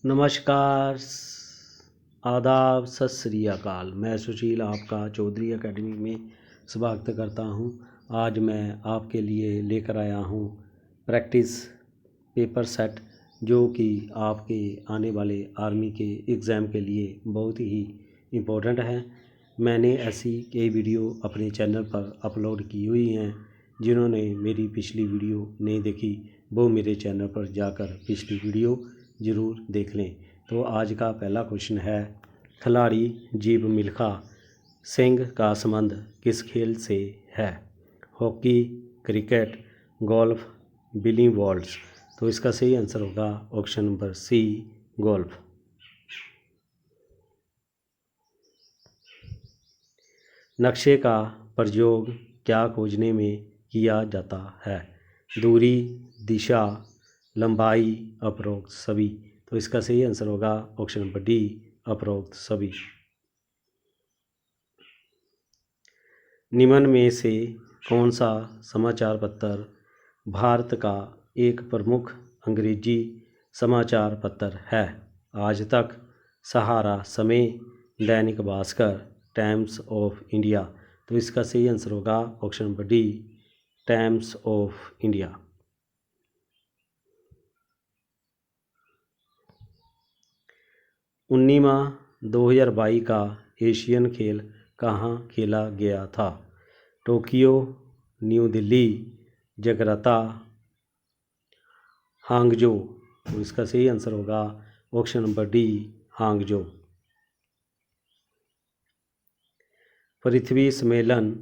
नमस्कार, आदाब, सत श्री अकाल। मैं सुशील आपका चौधरी एकेडमी में स्वागत करता हूं। आज मैं आपके लिए लेकर आया हूं प्रैक्टिस पेपर सेट, जो कि आपके आने वाले आर्मी के एग्ज़ाम के लिए बहुत ही इम्पोर्टेंट है। मैंने ऐसी कई वीडियो अपने चैनल पर अपलोड की हुई हैं। जिन्होंने मेरी पिछली वीडियो नहीं देखी वो मेरे चैनल पर जाकर पिछली वीडियो ज़रूर देख लें। तो आज का पहला क्वेश्चन है, खिलाड़ी जीव मिल्खा सिंह का संबंध किस खेल से है? हॉकी, क्रिकेट, गोल्फ, बिली वॉल्ट्स। तो इसका सही आंसर होगा ऑप्शन नंबर सी, गोल्फ। नक्शे का प्रयोग क्या खोजने में किया जाता है? दूरी, दिशा, लंबाई, उपरोक्त सभी। तो इसका सही आंसर होगा ऑप्शन नंबर डी, उपरोक्त सभी। निम्न में से कौन सा समाचार पत्र भारत का एक प्रमुख अंग्रेजी समाचार पत्र है? आज तक, सहारा, समय, Dainik Bhaskar, times of India. तो इसका सही आंसर होगा option number D, Times of India. उन्नीमा 2022 का एशियन खेल कहाँ खेला गया था? Tokyo, New Delhi, Jakarta, Hangzhou. तो इसका सही आंसर होगा ऑप्शन नंबर डी, हांगजो। पृथ्वी सम्मेलन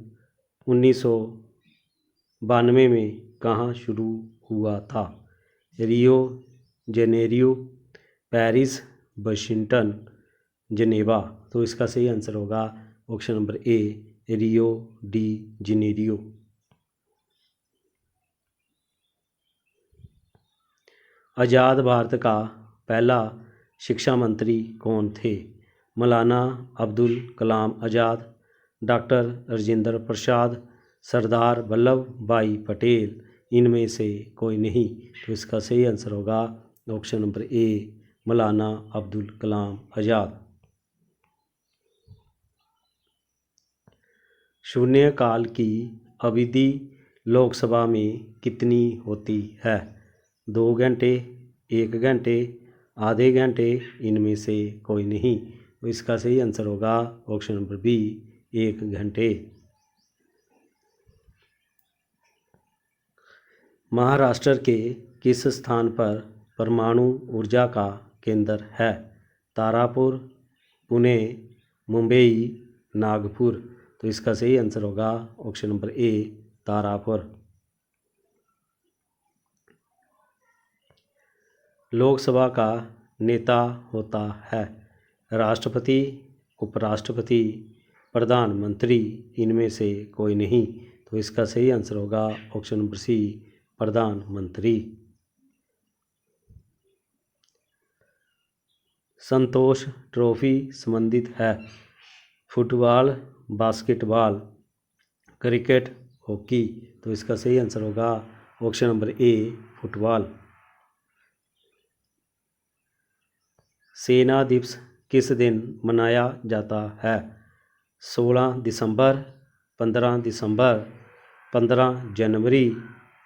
1992 में कहाँ शुरू हुआ था? Rio Janeiro, Paris, Washington, Geneva. तो इसका सही आंसर होगा option number A, Rio de Janeiro. आज़ाद भारत का पहला शिक्षा मंत्री कौन थे? मौलाना अब्दुल कलाम आज़ाद, डॉक्टर राजेंद्र प्रसाद, सरदार वल्लभ भाई पटेल, इनमें से कोई नहीं। तो इसका सही आंसर होगा ऑप्शन नंबर ए, मौलाना अब्दुल कलाम आज़ाद। शून्यकाल की अवधि लोकसभा में कितनी होती है? 2 घंटे, 1 घंटे, आधे घंटे, इनमें से कोई नहीं। तो इसका सही आंसर होगा ऑप्शन नंबर बी, 1 घंटे। महाराष्ट्र के किस स्थान पर परमाणु ऊर्जा का केंद्र है? तारापुर, पुणे, मुंबई, नागपुर। तो इसका सही आंसर होगा ऑप्शन नंबर ए, तारापुर। लोकसभा का नेता होता है राष्ट्रपति, उपराष्ट्रपति, प्रधानमंत्री, इनमें से कोई नहीं। तो इसका सही आंसर होगा ऑप्शन नंबर सी, प्रधानमंत्री। संतोष ट्रॉफी संबंधित है फुटबॉल, बास्केटबॉल, क्रिकेट, हॉकी। तो इसका सही आंसर होगा ऑप्शन नंबर ए, फुटबॉल। सेना दिवस किस दिन मनाया जाता है? 16 दिसंबर, 15 दिसंबर, 15 जनवरी,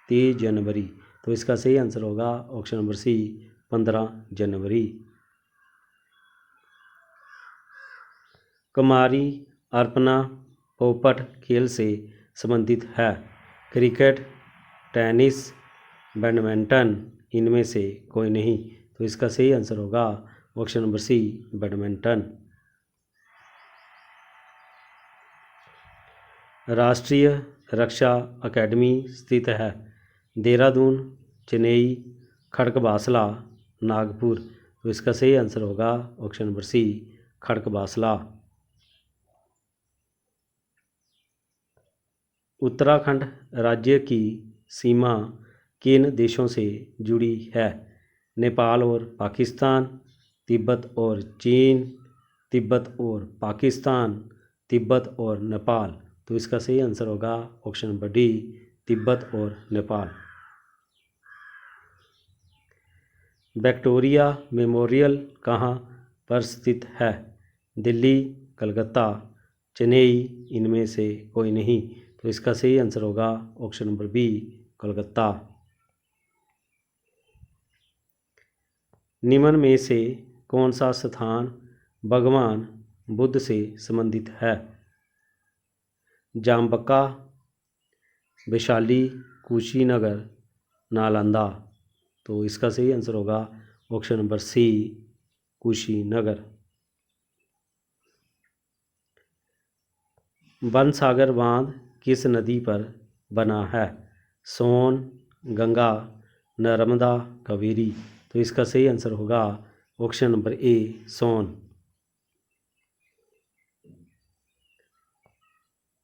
30 जनवरी। तो इसका सही आंसर होगा ऑप्शन नंबर सी, 15 जनवरी। कुमारी अर्पणा पोपट खेल से संबंधित है? क्रिकेट, टेनिस, बैडमिंटन, इनमें से कोई नहीं। तो इसका सही आंसर होगा ऑप्शन नंबर सी, बैडमिंटन। राष्ट्रीय रक्षा अकेडमी स्थित है देहरादून, चेन्नई, खड़गवासला, नागपुर। तो इसका सही आंसर होगा ऑप्शन नंबर सी, खड़गवासला। उत्तराखंड राज्य की सीमा किन देशों से जुड़ी है? नेपाल और पाकिस्तान, तिब्बत और चीन, तिब्बत और पाकिस्तान, तिब्बत और नेपाल। तो इसका सही आंसर होगा ऑप्शन नंबर डी, तिब्बत और नेपाल। विक्टोरिया मेमोरियल कहाँ पर स्थित है? दिल्ली, कलकत्ता, चेन्नई, इनमें से कोई नहीं। तो इसका सही आंसर होगा ऑप्शन नंबर बी, कलकत्ता। निम्न में से कौन सा स्थान भगवान बुद्ध से संबंधित है? जाम्बका, वैशाली, कुशीनगर, नालंदा। तो इसका सही आंसर होगा option number C, Kushinagar. Bansagar बांध किस नदी पर बना है? सोन, गंगा, नर्मदा, कावेरी। तो इसका सही आंसर होगा option number A, Son.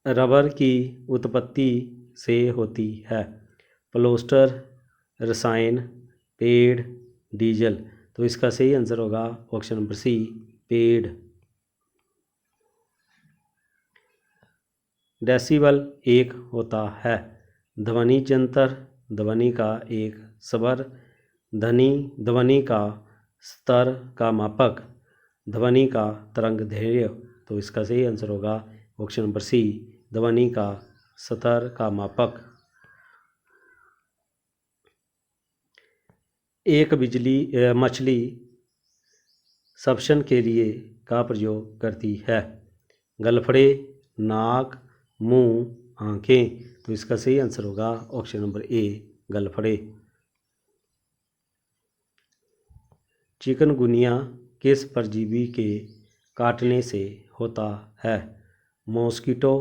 Rubber की उत्पत्ति से होती है? प्लास्टर, रसायन, पेड़, डीजल। तो इसका सही आंसर होगा ऑप्शन नंबर सी, पेड़। डेसिबल एक होता है? ध्वनि यंत्र, ध्वनि का एक स्वर, ध्वनि का स्तर का मापक, ध्वनि का तरंगदैर्घ्य। तो इसका सही आंसर होगा ऑप्शन नंबर सी, ध्वनि का स्तर का मापक। एक मछली श्वसन के लिए का प्रयोग करती है? गलफड़े, नाक, मुंह, आँखें। तो इसका सही आंसर होगा ऑप्शन नंबर ए, गलफड़े। चिकनगुनिया किस परजीवी के काटने से होता है? Mosquito,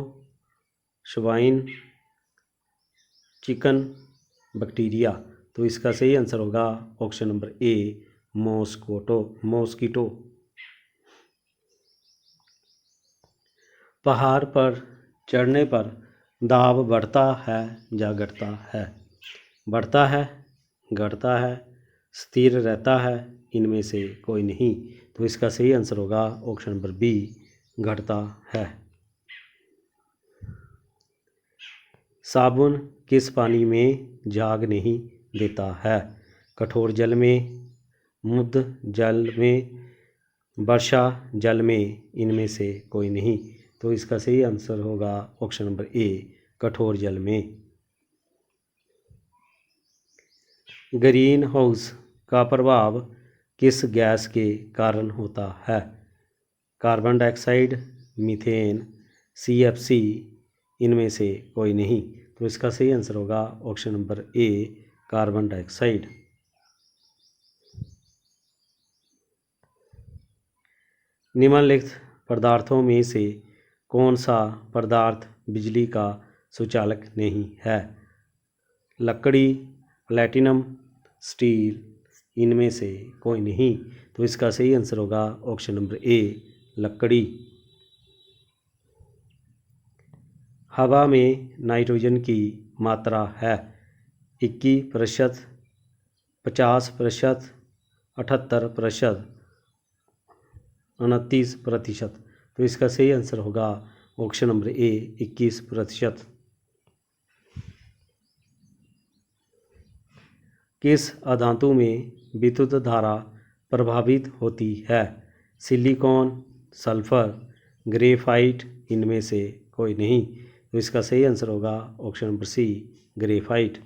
swine, chicken, bacteria. तो इसका सही आंसर होगा ऑप्शन नंबर ए, मॉस्किटो। पहाड़ पर चढ़ने पर दाब बढ़ता है या घटता है? बढ़ता है, घटता है, स्थिर रहता है, इनमें से कोई नहीं। तो इसका सही आंसर होगा ऑप्शन नंबर बी, घटता है। साबुन किस पानी में झाग नहीं देता है? कठोर जल में, मुग्ध जल में, वर्षा जल में, इनमें से कोई नहीं। तो इसका सही आंसर होगा ऑप्शन नंबर ए, कठोर जल में। ग्रीन हाउस का प्रभाव किस गैस के कारण होता है? कार्बन डाइऑक्साइड, मीथेन, CFC, इनमें से कोई नहीं। तो इसका सही आंसर होगा ऑप्शन नंबर ए, कार्बन डाइऑक्साइड। निम्नलिखित पदार्थों में से कौन सा पदार्थ बिजली का सुचालक नहीं है? लकड़ी, प्लैटिनम, स्टील, इनमें से कोई नहीं। तो इसका सही आंसर होगा ऑप्शन नंबर ए, लकड़ी। हवा में नाइट्रोजन की मात्रा है? 21%, 50%, 78%, 29%। तो इसका सही आंसर होगा ऑप्शन नंबर ए, 21%। किस अधातु में विद्युत धारा प्रभावित होती है? सिलिकॉन, सल्फर, ग्रेफाइट, इनमें से कोई नहीं। तो इसका सही आंसर होगा ऑप्शन नंबर सी, ग्रेफाइट।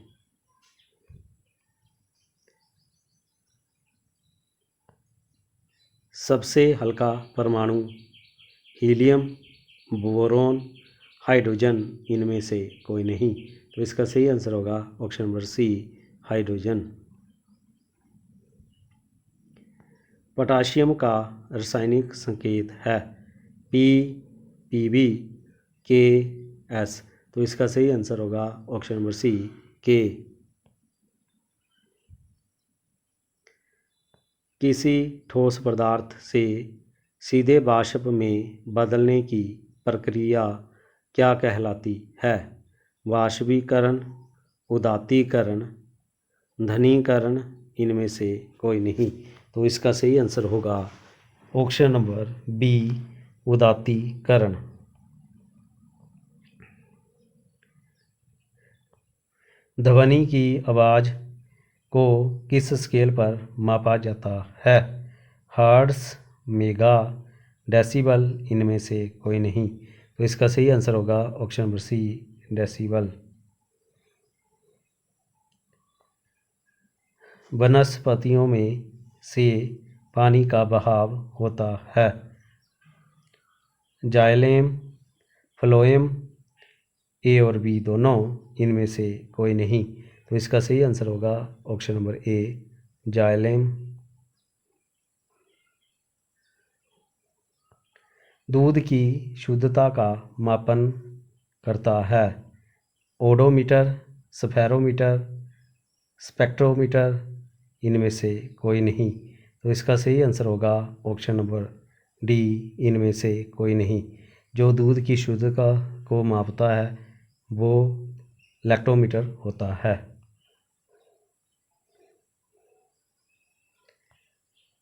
सबसे हल्का परमाणु? हीलियम, बोरोन, हाइड्रोजन, इनमें से कोई नहीं। तो इसका सही आंसर होगा option number C, hydrogen. Potassium का रासायनिक संकेत है? Pb, Ks। तो इसका सही आंसर होगा ऑप्शन नंबर सी, के। किसी ठोस पदार्थ से सीधे वाष्प में बदलने की प्रक्रिया क्या कहलाती है? वाष्पीकरण, उदात्तीकरण, घनीकरण, इनमें से कोई नहीं। तो इसका सही आंसर होगा ऑप्शन नंबर बी, उदात्तीकरण। ध्वनि की आवाज़ को किस स्केल पर मापा जाता है? हर्ट्ज, मेगा, डेसिबल, इनमें से कोई नहीं। तो इसका सही आंसर होगा ऑप्शन नंबर सी, डेसिबल। वनस्पतियों में से पानी का बहाव होता है? जाइलेम, फ्लोएम, ए और बी दोनों, इनमें से कोई नहीं। तो इसका सही आंसर होगा ऑप्शन नंबर ए, जाइलेम। दूध की शुद्धता का मापन करता है? ओडोमीटर, स्फेरोमीटर, स्पेक्ट्रोमीटर, इनमें से कोई नहीं। तो इसका सही आंसर होगा ऑप्शन नंबर डी, इनमें से कोई नहीं। जो दूध की शुद्धता को मापता है वो लैक्टोमीटर होता है।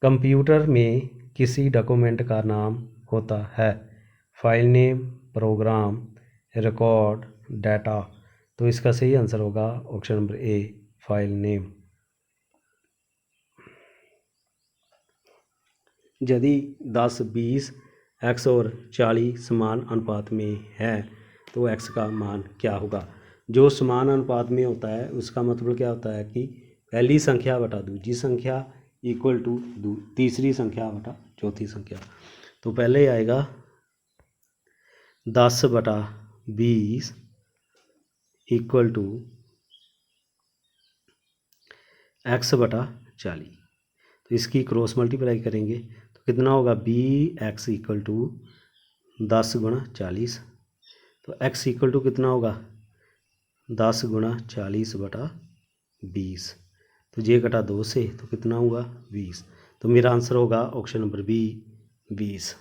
कंप्यूटर में किसी डॉक्यूमेंट का नाम होता है? File name, program, record, data. तो इसका सही आंसर होगा option number A, file name. यदि 10, 20, x और 40 समान अनुपात में है तो x का मान क्या होगा? जो समान अनुपात में होता है उसका मतलब क्या होता है कि पहली संख्या बटा दूसरी संख्या इक्वल टू तीसरी संख्या बटा चौथी संख्या। तो पहले आएगा 10 बटा 20 इक्वल टू x बटा 40। तो इसकी क्रॉस मल्टीप्लाई करेंगे तो कितना होगा, बी एक्स इक्वल टू 10 गुणा 40। तो x इक्वल टू कितना होगा, 10 गुणा 40 बटा 20। तो ये कटा 2 से तो कितना हुआ, 20। तो मेरा आंसर होगा ऑप्शन नंबर बी, 20।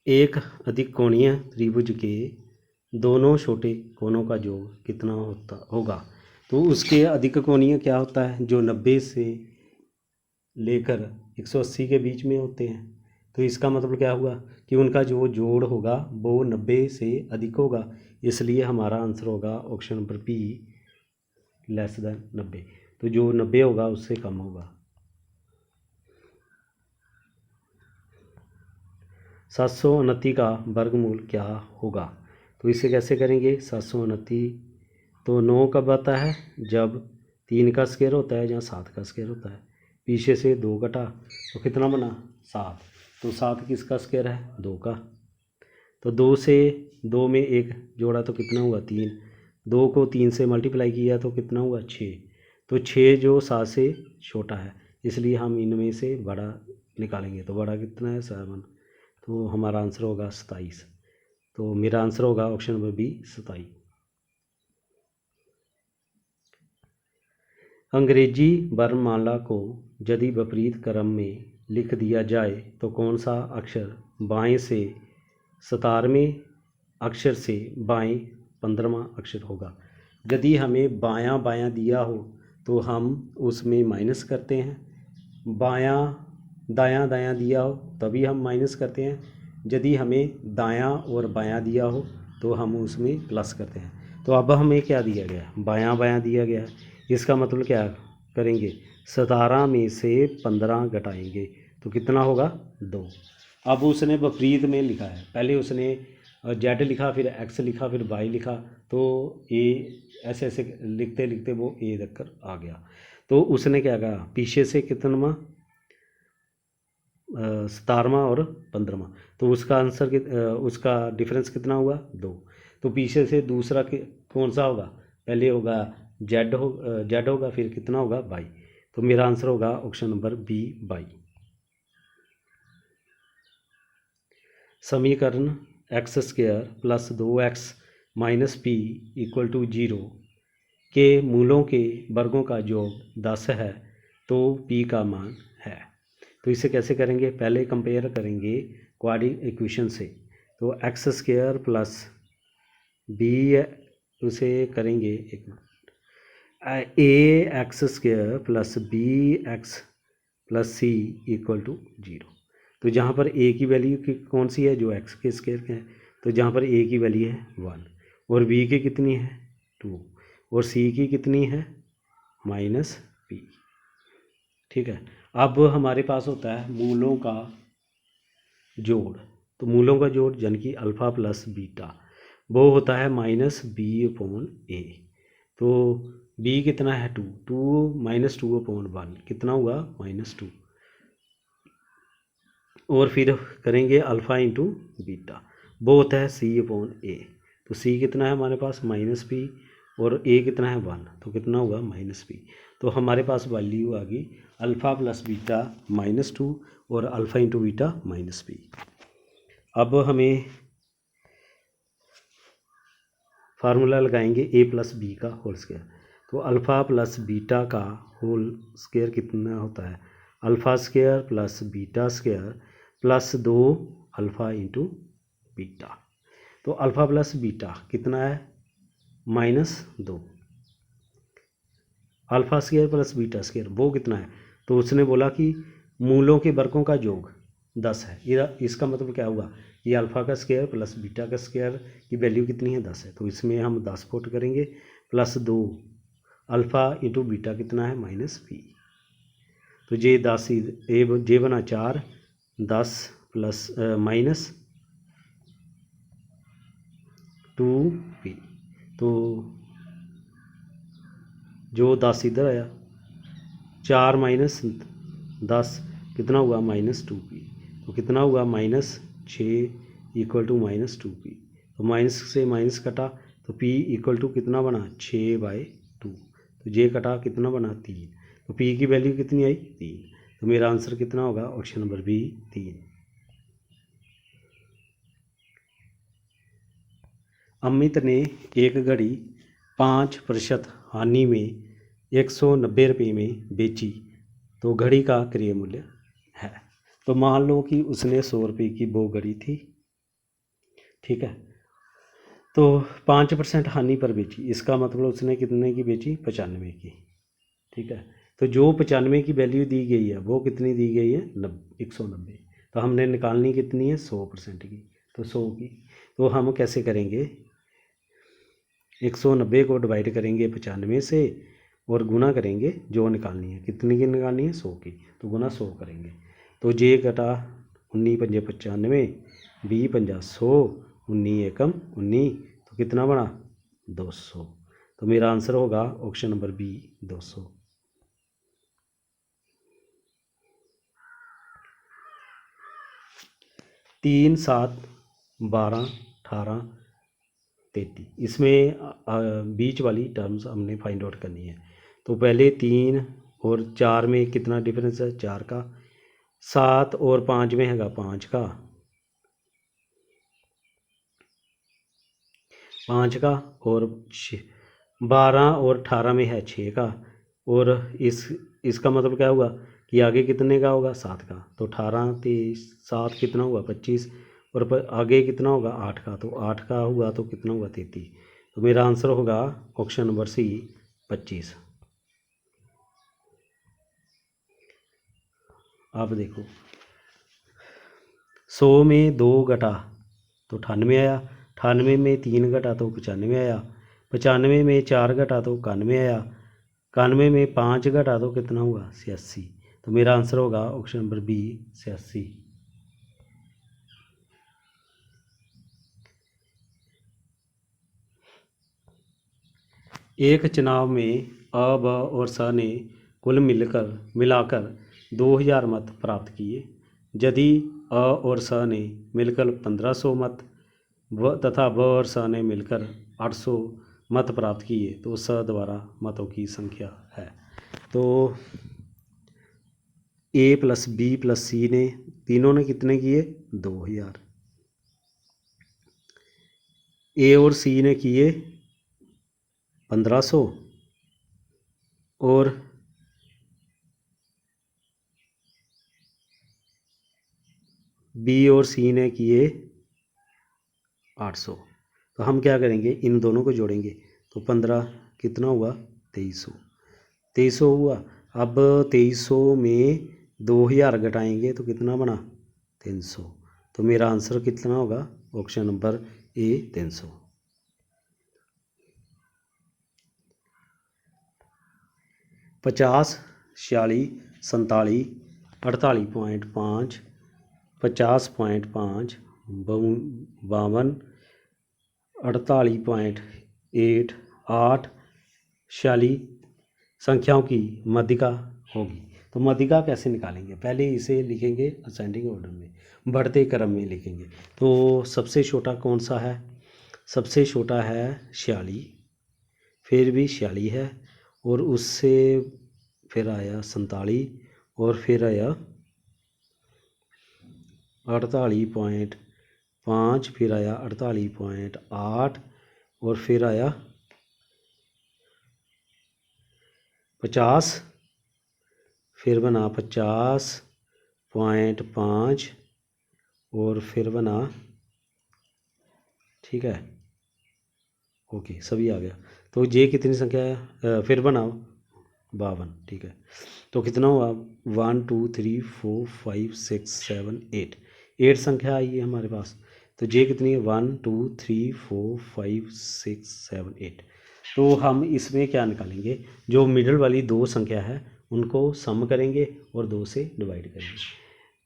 एक अधिक कोणीय त्रिभुज के दोनों छोटे कोणों का योग कितना होगा? तो उसके अधिक कोणीय क्या होता है, जो 90 से लेकर 180 के बीच में होते हैं। तो इसका मतलब क्या हुआ कि उनका जो जोड़ होगा वो 90 से अधिक होगा, इसलिए हमारा आंसर होगा option number B, less than 90। तो जो 90 होगा उससे कम होगा। 729 का वर्गमूल क्या होगा? तो इसे कैसे करेंगे, 729 तो 9 कब आता है, जब 3 का स्क्वायर होता है या 7 का स्क्वायर होता है। पीछे से 2 कटा तो कितना बना, 7। तो 7 किसका स्क्वायर है, 2 का। तो 2 से 2 में 1 जोड़ा तो कितना हुआ, 3। 2 को 3 से मल्टीप्लाई किया तो कितना हुआ, 6। तो 6 जो 7 से छोटा है, इसलिए हम इनमें से बड़ा निकालेंगे। तो बड़ा कितना है, 7। तो हमारा आंसर होगा 27। तो मेरा आंसर होगा ऑप्शन नंबर बी, 27। अंग्रेजी वर्णमाला को यदि विपरीत क्रम में लिख दिया जाए तो कौन सा अक्षर बाएं से 17वें अक्षर से बाएं 15वां अक्षर होगा? यदि हमें बायां बायां दिया हो तो हम उसमें माइनस करते हैं, बायां दायां दायां दिया हो तभी हम माइनस करते हैं, यदि हमें दायां और बायां दिया हो तो हम उसमें प्लस करते हैं। तो अब हमें क्या दिया गया, बायां बायां दिया गया है, इसका मतलब क्या करेंगे, 17 में से 15 घटाएंगे तो कितना होगा, 2। अब उसने विपरीत में लिखा है, पहले उसने जेड लिखा, फिर एक्स लिखा, फिर वाई लिखा, तो ए ऐसे ऐसे लिखते लिखते वो ए तक कर आ गया। तो उसने क्या कहा, पीछे से कितना 17वां और 15वां, तो उसका आंसर उसका डिफरेंस कितना हुआ, 2। तो पीछे से दूसरा कौन सा होगा, पहले होगा जेड होगा, फिर कितना होगा, वाई। तो मेरा आंसर होगा ऑप्शन नंबर बी, वाई। समीकरण X square plus 2x minus P equal to 0 के मूलों के वर्गों का योग 10 है तो p का मान है। तो इसे कैसे करेंगे, पहले कंपेयर करेंगे क्वाड्रेटिक इक्वेशन से। तो एक्स स्क्वायर प्लस बी, उसे करेंगे एक minute, A X square plus B X plus C equal to 0। तो जहाँ पर ए की वैल्यू कौन सी है, जो एक्स के स्क्वायर के है, तो जहाँ पर ए की वैल्यू है 1 और बी की कितनी है, 2। और सी की कितनी है -p। ठीक है। अब हमारे पास होता है मूलों का जोड़। तो मूलों का जोड़ यानी कि अल्फ़ा प्लस बीटा वो होता है -b/a। तो b कितना है 2, 2 कितना हुआ -2। और फिर करेंगे अल्फ़ा इंटू बीटा, वो होता है c/a। तो c कितना है हमारे पास -p और a कितना है 1, तो कितना हुआ -p। तो हमारे पास वैल्यू आ गई अल्फ़ा प्लस बीटा -2 और अल्फ़ा इंटू बीटा -p। अब हमें फार्मूला लगाएंगे a प्लस बी का होल स्क्वायर। तो अल्फ़ा प्लस बीटा का होल स्क्वायर कितना होता है alpha square plus beta square plus 2 alpha into beta. तो अल्फ़ा प्लस बीटा कितना है -2, alpha square plus beta square वो कितना है। तो उसने बोला कि मूलों के वर्गों का योग 10 है। इसका मतलब क्या हुआ कि अल्फ़ा का स्क्वायर प्लस बीटा का स्क्वायर की वैल्यू कितनी है 10 है। तो इसमें हम 10 पुट करेंगे प्लस 2 अल्फ़ा इंटू बीटा कितना है -p। तो ये 10 ये बना 4, 10 प्लस -2p। तो जो 10 इधर आया 4 माइनस 10 कितना हुआ -2p। तो कितना हुआ -6 इक्वल टू -2p। तो माइनस से माइनस कटा तो p इक्वल टू कितना बना 6/2। तो ये कटा कितना बना 3। तो p की वैल्यू कितनी आई 3। तो मेरा आंसर कितना होगा ऑप्शन नंबर बी 3। अमित ने एक घड़ी 5% हानि में 190 रुपये में बेची तो घड़ी का क्रय मूल्य है। तो मान लो कि उसने 100 रुपये की वो घड़ी थी, ठीक है। तो 5% हानि पर बेची, इसका मतलब उसने कितने की बेची 95 की, ठीक है। तो जो 95 की वैल्यू दी गई है वो कितनी दी गई है 190। तो हमने निकालनी कितनी है 100% की, तो 100 की। तो हम कैसे करेंगे 190 को डिवाइड करेंगे 95 से और गुना करेंगे जो निकालनी है, कितनी की निकालनी है 100 की। तो गुना 100 करेंगे तो जे कटा 19 पंजे 95, 20 पंजा 100, 19 एकम 19, तो कितना बना 200। तो मेरा आंसर होगा ऑप्शन नंबर बी 200। 3, 7, 12, 18, 33 इसमें बीच वाली टर्म्स हमने फाइंड आउट करनी है। तो पहले 3 और 4 में कितना डिफरेंस है 4 का, 7 और 5 में हैगा 5 का, 5 का, और 12 और 18 में है 6 का। और इसका मतलब क्या हुआ कि आगे कितने का होगा 7 का। तो 18 23 7 कितना हुआ 25 और आगे कितना होगा 8 का। तो 8 का हुआ तो कितना हुआ 33। तो मेरा आंसर होगा ऑप्शन नंबर सी 25। आप देखो 100 में 2 घटा तो 98 आया, 98 में 3 घटा तो 95 आया, 95 में 4 घटा तो 91 आया, 91 में 5 घटा तो कितना हुआ 86। तो मेरा आंसर होगा ऑप्शन नंबर बी 86। एक चुनाव में अ ब और स ने कुल मिलाकर 2000 मत प्राप्त किए। यदि अ और स ने मिलकर 1500 मत तथा ब और स ने मिलकर 800 मत प्राप्त किए तो स द्वारा मतों की संख्या है। तो ए प्लस बी प्लस सी ने तीनों ने कितने किए 2000। ए और सी ने किए 1500 और बी और सी ने किए 800। तो हम क्या करेंगे इन दोनों को जोड़ेंगे तो 15 कितना हुआ 2300, 2300 हुआ। अब 2300 में 2000 घटाएंगे तो कितना बना 300। तो मेरा आंसर कितना होगा ऑप्शन नंबर ए 300। 50, 46, 47, 48.5, 50.5, 52, 48.8, 8, 46 संख्याओं की मध्यिका होगी। तो मध्यिका कैसे निकालेंगे? पहले इसे लिखेंगे असेंडिंग ऑर्डर में, बढ़ते क्रम में लिखेंगे। तो सबसे छोटा कौन सा है? सबसे छोटा है 46, फिर भी 46 है, और उससे फिर आया 47, और फिर आया 48.5, फिर आया 48.8, और फिर आया 50, फिर बना 50.5, और फिर बना, ठीक है, ओके सभी आ गया। तो ये कितनी संख्या है? फिर बना 52, ठीक है। तो कितना हुआ? 1 2 3 4 5 6 7 8, 8 संख्या आई है हमारे पास। तो ये कितनी है? 1 2 3 4 5 6 7 8। तो हम इसमें क्या निकालेंगे? जो मिडल वाली दो संख्या है उनको सम करेंगे और 2 से डिवाइड करेंगे।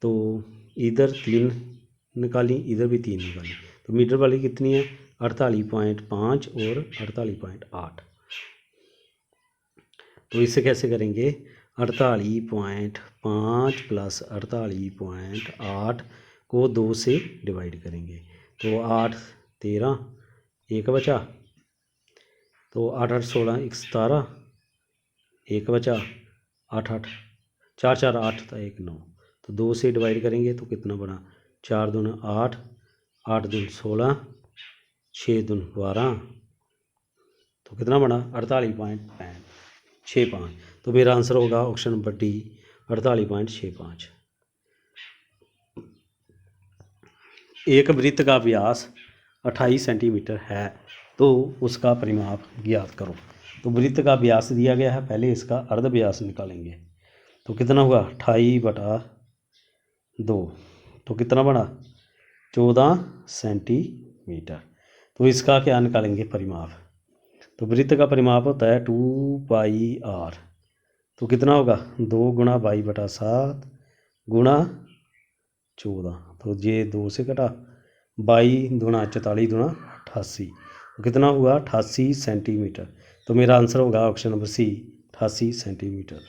तो इधर 3 निकाली, इधर भी 3 निकाली। तो मिडल वाली कितनी है? 48.5 और 48.8। तो इसे कैसे करेंगे? 48.5 प्लस 48.8 को 2 से डिवाइड करेंगे। तो 8 13, 1 बचा। तो 8 8 16, 17, 1 बचा। 8 8 4 4 8 था, 1 9। तो 2 से डिवाइड करेंगे तो कितना बना? 4 दूनी 8, 8 दूनी 16, 6 दूनी 12। तो कितना बना? 48.65। तो मेरा आंसर होगा ऑप्शन नंबर डी, 48.65। एक वृत्त का व्यास 28 सेंटीमीटर है, तो उसका परिमाप ज्ञात करो। तो वृत्त का व्यास दिया गया है, पहले इसका अर्ध व्यास निकालेंगे। तो कितना हुआ? 28/2। तो कितना बना? 14 सेंटीमीटर। तो इसका क्या निकालेंगे? परिमाप। तो वृत्त का परिमाप होता है 2πr। तो कितना होगा? 2 गुणा 22/7 गुणा 14। तो ये 2 से कटा, 22 दूना 44 दूना 88। तो कितना हुआ? 88 सेंटीमीटर। तो मेरा आंसर होगा ऑप्शन नंबर सी, 88 सेंटीमीटर।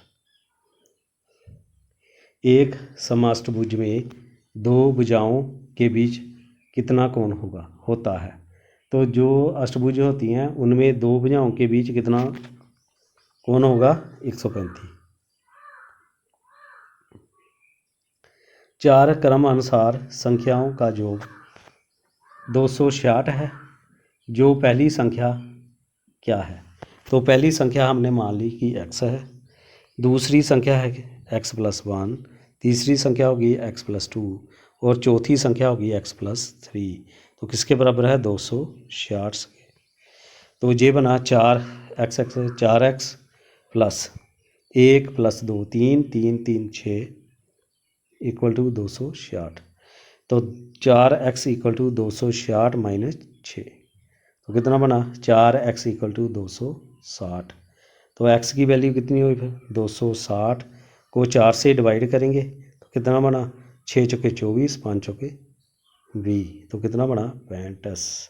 एक समअष्टभुज में दो भुजाओं के बीच कितना कोण होता है? तो जो अष्टभुज होती हैं उनमें दो भुजाओं के बीच कितना कोण होगा? 135। चार क्रम अनुसार संख्याओं का योग 266 है। जो पहली संख्या क्या है? तो पहली संख्या हमने मान ली कि x है, दूसरी संख्या है x+1, तीसरी संख्या होगी x+2, और चौथी संख्या होगी x+3। तो किसके बराबर है? 266 के। तो ये बना 4x plus 1 plus 2 3 3 3 6 equal to 266। तो 4x इक्वल टू 266 माइनस 6। तो कितना बना? 4x equal to 260। तो x की वैल्यू कितनी हुई फिर? 260 को 4 से डिवाइड करेंगे तो कितना बना? 6 चौके 24, 5 चौके 20। तो कितना बना? 65।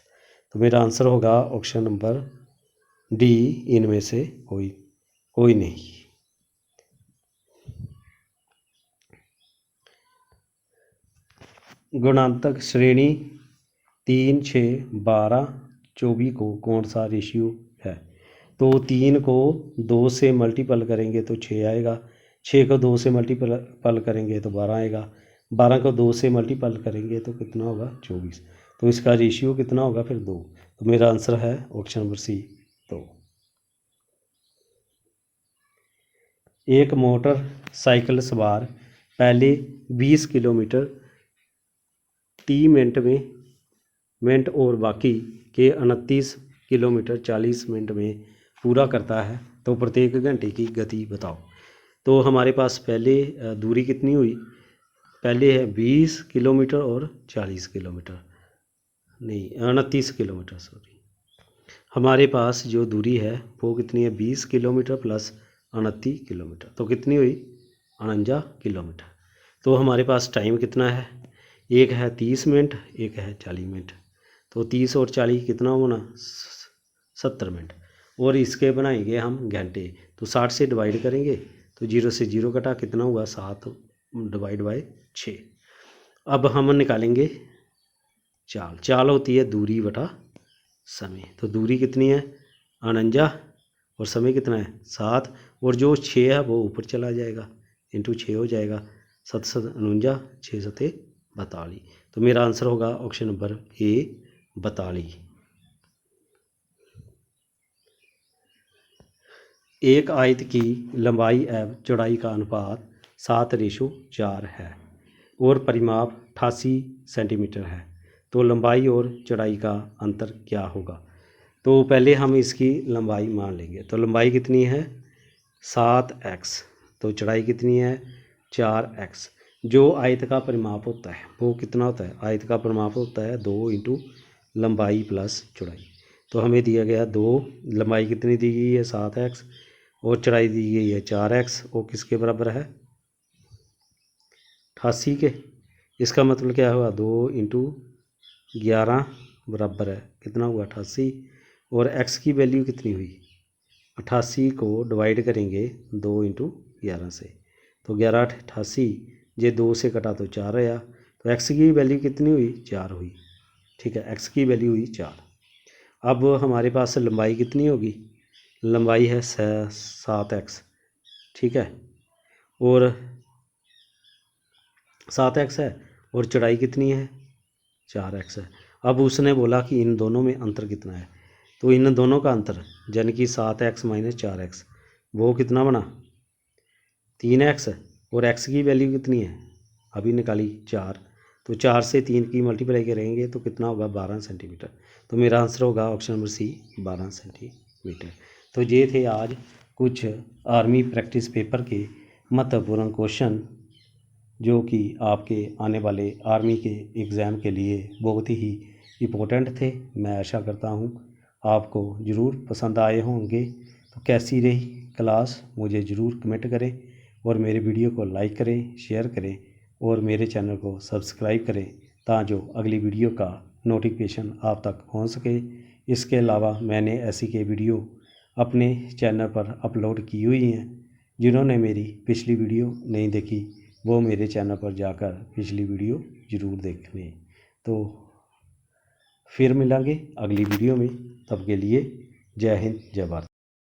तो मेरा आंसर होगा ऑप्शन नंबर डी, इनमें से कोई नहीं। गुणांतक श्रेणी 3 6 12 24 को कौन सा रेशियो है? तो 3 को 2 से मल्टीपल करेंगे तो 6 आएगा, 6 को 2 से मल्टीपल करेंगे तो 12 आएगा, 12 को 2 से मल्टीपल करेंगे तो कितना होगा? 24। तो इसका रेशियो कितना होगा फिर? 2। तो मेरा आंसर है ऑप्शन नंबर सी, 2। एक मोटर साइकिल सवार पहले 20 किलोमीटर 30 मिनट और बाकी के 29 किलोमीटर 40 मिनट में पूरा करता है, तो प्रत्येक घंटे की गति बताओ। तो हमारे पास पहले दूरी कितनी हुई? पहले है 20 किलोमीटर और 40 किलोमीटर, नहीं 29 किलोमीटर, सॉरी। हमारे पास जो दूरी है वो कितनी है? 20 किलोमीटर प्लस 29 किलोमीटर। तो कितनी हुई 49 किलोमीटर। तो हमारे पास टाइम कितना है, एक है 30 मिनट, एक है 40 मिनट। तो 30 और 40 कितना होना 70 मिनट। और इसके बनाएंगे हम घंटे, तो 60 से डिवाइड करेंगे तो 0 से 0 कटा, कितना हुआ 7 डिवाइड बाय 6। अब हम निकालेंगे चाल। चाल होती है दूरी बटा समय। तो दूरी कितनी है 49 और समय कितना है 7, और जो 6 है वो ऊपर चला जाएगा, इंटू 6 हो जाएगा, 7 7 49, 6 7 42। तो मेरा आंसर होगा ऑप्शन नंबर ए 42। एक आयत की लंबाई एवं चौड़ाई का अनुपात 7:4 है और परिमाप 88 सेंटीमीटर है, तो लंबाई और चौड़ाई का अंतर क्या होगा। तो पहले हम इसकी लंबाई मान लेंगे। तो लंबाई कितनी है 7x, तो चौड़ाई कितनी है 4x। जो आयत का परिमाप होता है वो कितना होता है, आयत का परिमाप होता है 2 इंटू लंबाई प्लस चौड़ाई। तो हमें दिया गया 2, लंबाई कितनी दी गई है 7x और चौड़ाई दी गई है 4x, वो किसके बराबर है 88 के। इसका मतलब क्या हुआ 2 इंटू 11 बराबर है कितना हुआ 88, और x की वैल्यू कितनी हुई 88 को डिवाइड करेंगे 2 इंटू 11 से, तो 11 88, ये 2 से कटा तो 4 आया, तो x की वैल्यू कितनी हुई 4 हुई। ठीक है, x की वैल्यू हुई 4। अब हमारे पास लंबाई कितनी होगी, लंबाई है 7x, ठीक है, और 7x है, और चौड़ाई कितनी है 4x है। अब उसने बोला कि इन दोनों में अंतर कितना है, तो इन दोनों का अंतर यानी कि 7x माइनस 4x वो कितना बना 3x, और x की वैल्यू कितनी है अभी निकाली 4, तो 4 से 3 की मल्टीप्लाई करेंगे तो कितना होगा 12 सेंटीमीटर। तो मेरा आंसर होगा ऑप्शन नंबर सी 12 सेंटीमीटर। तो ये थे आज कुछ आर्मी प्रैक्टिस पेपर के महत्वपूर्ण क्वेश्चन जो कि आपके आने वाले आर्मी के एग्ज़ाम के लिए बहुत ही इम्पोर्टेंट थे। मैं आशा करता हूँ आपको ज़रूर पसंद आए होंगे। तो कैसी रही क्लास मुझे ज़रूर कमेंट करें, और मेरे वीडियो को लाइक करें, शेयर करें, और मेरे चैनल को सब्सक्राइब करें ताकि अगली वीडियो का नोटिफिकेशन आप तक पहुँच सके। इसके अलावा मैंने ऐसी के वीडियो अपने चैनल पर अपलोड की हुई हैं। जिन्होंने मेरी पिछली वीडियो नहीं देखी वो मेरे चैनल पर जाकर पिछली वीडियो ज़रूर देख लें। तो फिर मिलेंगे अगली वीडियो में, तब के लिए जय हिंद जय भारत।